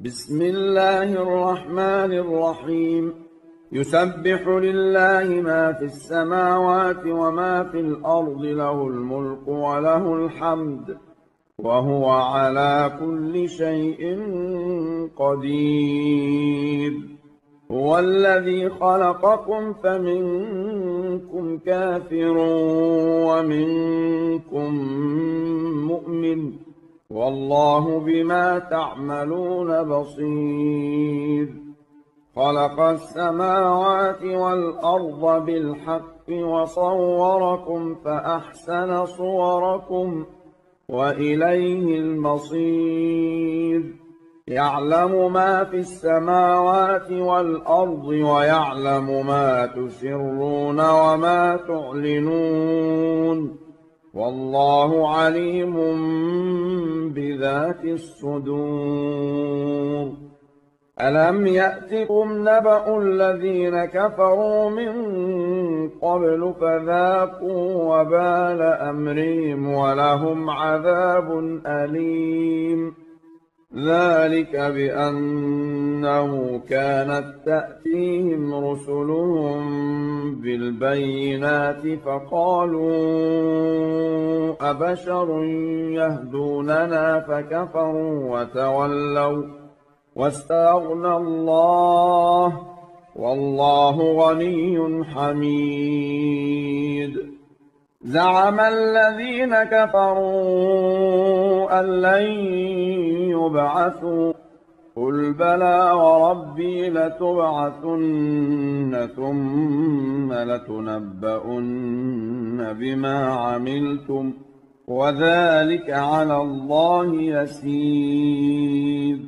بسم الله الرحمن الرحيم. يسبح لله ما في السماوات وما في الأرض، له الملك وله الحمد، وهو على كل شيء قدير. هو الذي خلقكم فمنكم كافر ومنكم مؤمن، والله بما تعملون بصير. خلق السماوات والأرض بالحق وصوركم فأحسن صوركم وإليه المصير. يعلم ما في السماوات والأرض ويعلم ما تسرون وما تعلنون، والله عليم بذات الصدور. ألم يأتكم نبأ الذين كفروا من قبل فذاقوا وبال أمرهم ولهم عذاب أليم. ذلك بأنه كانت تأتيهم رسلهم بالبينات فقالوا أبشر يهدوننا فكفروا وتولوا واستغنى الله، والله غني حميد. زعم الذين كفروا أن لن يبعثوا، قل بلى وربي لتبعثن ثم لتنبؤن بما عملتم، وذلك على الله يسير.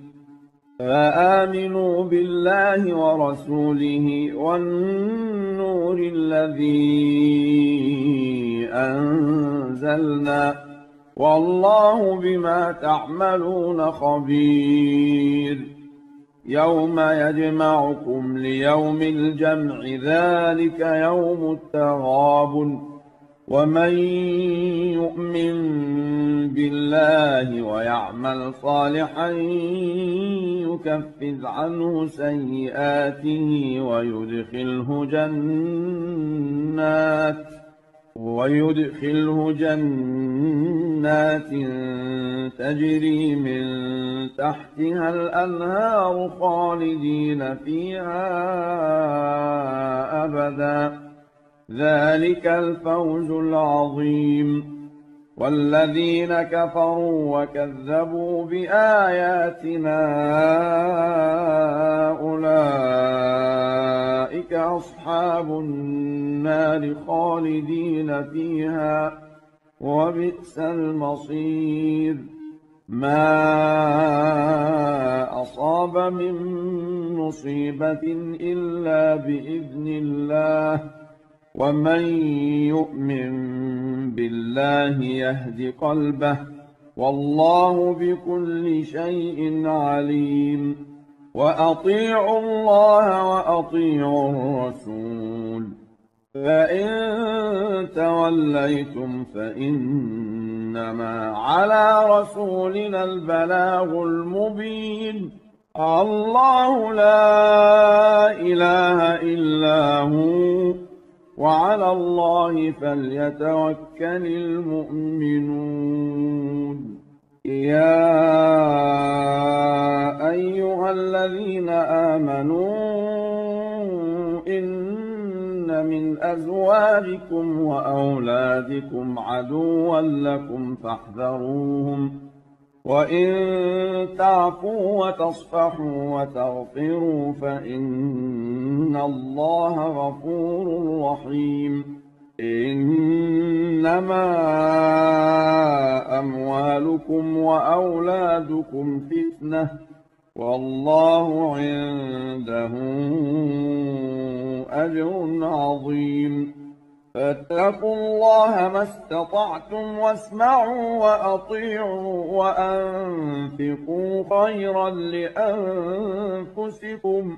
فآمنوا بالله ورسوله والنور الذي أنزلنا، والله بما تعملون خبير. يوم يجمعكم ليوم الجمع، ذلك يوم التغابن. ومن يؤمن بالله ويعمل صالحا يكفر عنه سيئاته ويدخله جنات تجري من تحتها الأنهار خالدين فيها أبدا، ذلك الفوز العظيم. والذين كفروا وكذبوا بآياتنا أولئك أصحاب النار خالدين فيها، وبئس المصير. ما أصاب من مصيبة إلا بإذن الله، ومن يؤمن بالله يهد قلبه، والله بكل شيء عليم. وأطيعوا الله وأطيعوا الرسول، فإن توليتم فإنما على رسولنا البلاغ المبين. الله لا إله إلا هو، وعلى الله فليتوكل المؤمنون. يا أيها الذين آمنوا إن من أزواجكم وأولادكم عدوا لكم فاحذروهم، وإن تعفوا وتصفحوا وتغفروا فإن الله غفور رحيم. إنما أموالكم وأولادكم فتنة، والله عنده أجر عظيم. فاتقوا الله ما استطعتم واسمعوا وأطيعوا وأنفقوا خيرا لأنفسكم،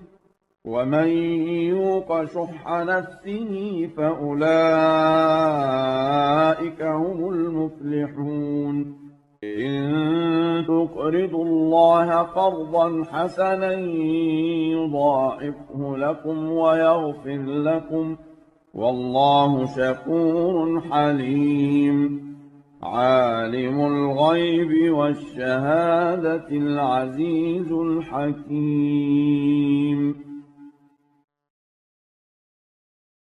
ومن يوق شح نفسه فأولئك هم المفلحون. إن تقرضوا الله قرضا حسنا يضاعفه لكم ويغفر لكم، والله شكور حليم. عالم الغيب والشهادة العزيز الحكيم.